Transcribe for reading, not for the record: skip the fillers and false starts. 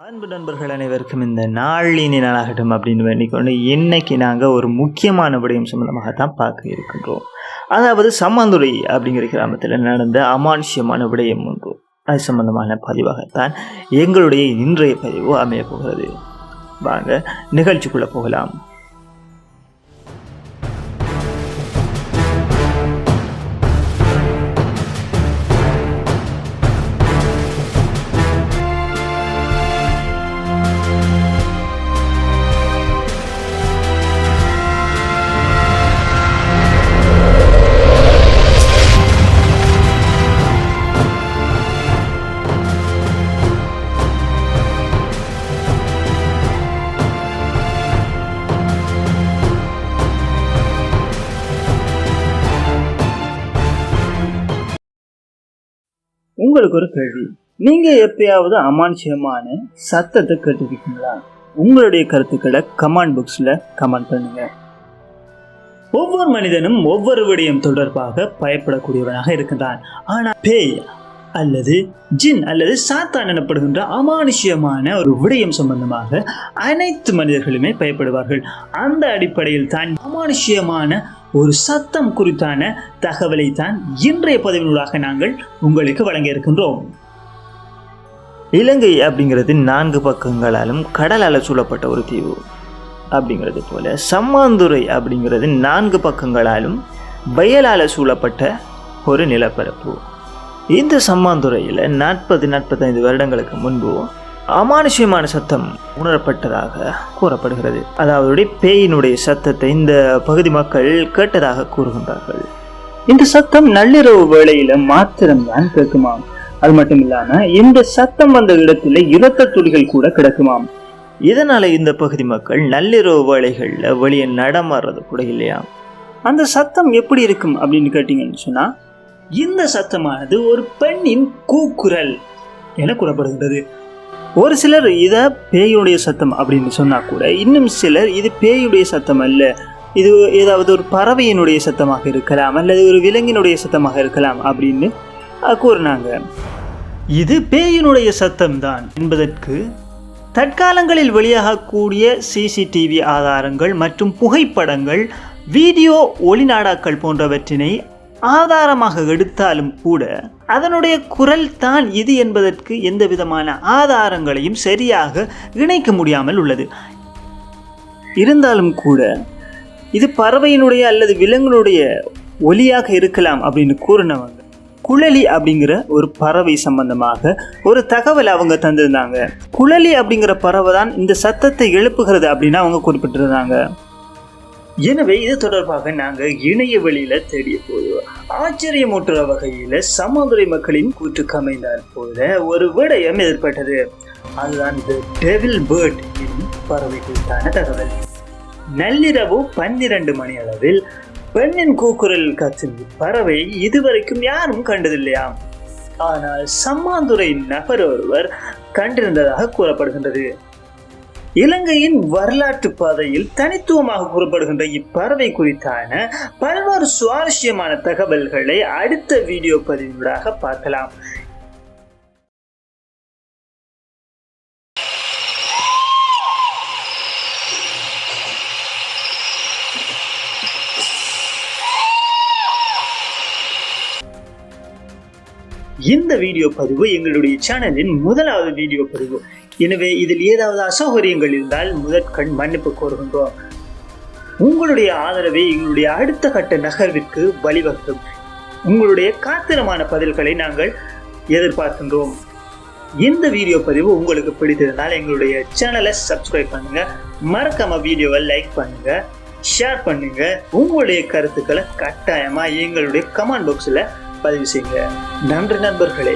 அன்பு நண்பர்கள் அனைவருக்கும் இந்த நாள் இனி நாளாகட்டும் அப்படின்னு வேண்டிக்கொண்டு இன்னைக்கு நாங்கள் ஒரு முக்கியமான விடயம் சம்பந்தமாகத்தான் பார்க்க இருக்கின்றோம். அதாவது சம்மாந்துறை அப்படிங்கிற கிராமத்தில் நடந்த அமானுஷ்யமான விடயம் ஒன்று, அது சம்பந்தமான பதிவாகத்தான் எங்களுடைய இன்றைய பதிவு அமைய போகிறது. வாங்க நிகழ்ச்சிக்குள்ளே போகலாம். உங்களுக்கு ஒரு கேள்வி, நீங்க எப்பயாவது அமானுஷ்யமான சத்தத்தை கேட்டிருக்கீங்களா? உங்களுடைய கருத்துக்களை கமெண்ட் பாக்ஸ்ல கமெண்ட் பண்ணுங்க. ஒவ்வொரு மனிதனும் ஒவ்வொரு விடயம் தொடர்பாக பயப்படக்கூடியவனாக இருக்கின்றான். ஆனா பேய் அல்லது ஜின் அல்லது சாத்தான் எனப்படுகின்ற அமானுஷ்யமான ஒரு விடயம் சம்பந்தமாக அனைத்து மனிதர்களுமே பயப்படுவார்கள். அந்த அடிப்படையில் தான் அமானுஷ்யமான ஒரு சத்தம் குறித்தான தகவலை தான் இன்றைய பதிவினூடாக நாங்கள் உங்களுக்கு வழங்க இருக்கின்றோம். இலங்கை அப்படிங்கிறது 4 பக்கங்களாலும் கடலால் சூழப்பட்ட ஒரு தீவு அப்படிங்கிறது போல சம்மாந்துறை அப்படிங்கிறது 4 பக்கங்களாலும் வயலால் சூழப்பட்ட ஒரு நிலப்பரப்பு. இந்த சம்மாந்துறையில் 40-45 வருடங்களுக்கு முன்பு அமானுஷ்யமான சத்தம் உணரப்பட்டதாக கூறப்படுகிறது. அதாவது பேயினுடைய சத்தத்தை இந்த பகுதி மக்கள் கேட்டதாக கூறுகின்றார்கள். இந்த சத்தம் நள்ளிரவு வேளையில மாத்திரம்தான் கேட்குமாம். அது மட்டும் இல்லாம இந்த சத்தம் வந்த இடத்துல இரத்த துளிகள் கூட கிடக்குமாம். இதனால இந்த பகுதி மக்கள் நள்ளிரவு வேளைகள்ல வெளியே நடமாடுறது கூட இல்லையா. அந்த சத்தம் எப்படி இருக்கும் அப்படின்னு கேட்டீங்கன்னு சொன்னா, இந்த சத்தமானது ஒரு பெண்ணின் கூக்குரல் என கூறப்படுகின்றது. ஒரு சிலர் இதை பேயுடைய சத்தம் அப்படின்னு சொன்னா கூட, இன்னும் சிலர் இது பேயுடைய சத்தம் அல்ல, இது ஏதாவது ஒரு பறவையினுடைய சத்தமாக இருக்கலாம் அல்லது ஒரு விலங்கினுடைய சத்தமாக இருக்கலாம் அப்படின்னு கூறினாங்க. இது பேயினுடைய சத்தம் தான் என்பதற்கு தற்காலங்களில் வெளியாகக்கூடிய சிசிடிவி ஆதாரங்கள் மற்றும் புகைப்படங்கள், வீடியோ ஒளிநாடாக்கள் போன்றவற்றினை ஆதாரமாக எடுத்தாலும் கூட அதனுடைய குரல் தான் இது என்பதற்கு எந்த விதமான ஆதாரங்களையும் சரியாக இணைக்க முடியாமல் உள்ளது. இருந்தாலும் கூட இது பறவையினுடைய அல்லது விலங்கினுடைய ஒலியாக இருக்கலாம் அப்படின்னு கூறினவங்க குழலி அப்படிங்கிற ஒரு பறவை சம்பந்தமாக ஒரு தகவல் அவங்க தந்திருந்தாங்க. குழலி அப்படிங்கிற பறவை தான் இந்த சத்தத்தை எழுப்புகிறது அப்படின்னு அவங்க குறிப்பிட்டிருந்தாங்க. எனவே இது தொடர்பாக நாங்கள் இணைய வெளியில தேடிய போது ஆச்சரியமூட்டுற வகையில சம்மாந்துறை மக்களின் கூற்றுக்கு அமைந்தால் போல ஒரு விடயம் எதிர்பட்டது. அதுதான் இந்த டெவில் பேர்ட் என்னும் பறவை குறித்தான தகவல். நள்ளிரவு 12 மணி அளவில் பெண்ணின் கூக்குரல் கத்தும் பறவை இதுவரைக்கும் யாரும் கண்டதில்லையாம். ஆனால் சம்மாந்துறை நபர் ஒருவர் கண்டிருந்ததாக கூறப்படுகின்றது. இலங்கையின் வரலாற்று பாதையில் தனித்துவமாக கூறப்படுகின்ற இப்பறவை குறித்தான பல்வேறு சுவாரஸ்யமான தகவல்களை அடுத்த வீடியோ பதிவினூடாக பார்க்கலாம். இந்த வீடியோ பதிவு எங்களுடைய சேனலின் முதலாவது வீடியோ பதிவு. எனவே இதில் ஏதாவது அசௌகரியங்கள் இருந்தால் முதற்கண் மன்னிப்பு கோருகின்றோம். உங்களுடைய ஆதரவை எங்களுடைய அடுத்த கட்ட நகர்விற்கு வழிவகுக்கும். உங்களுடைய காத்திரமான பதில்களை நாங்கள் எதிர்பார்க்கின்றோம். இந்த வீடியோ பதிவு உங்களுக்கு பிடித்திருந்தால் எங்களுடைய சேனலை சப்ஸ்கிரைப் பண்ணுங்க, மறக்காம வீடியோவை லைக் பண்ணுங்க, ஷேர் பண்ணுங்க. உங்களுடைய கருத்துக்களை கட்டாயமா எங்களுடைய கமெண்ட் பாக்ஸ்ல பதிவு செய்யுங்க. நன்றி நண்பர்களே.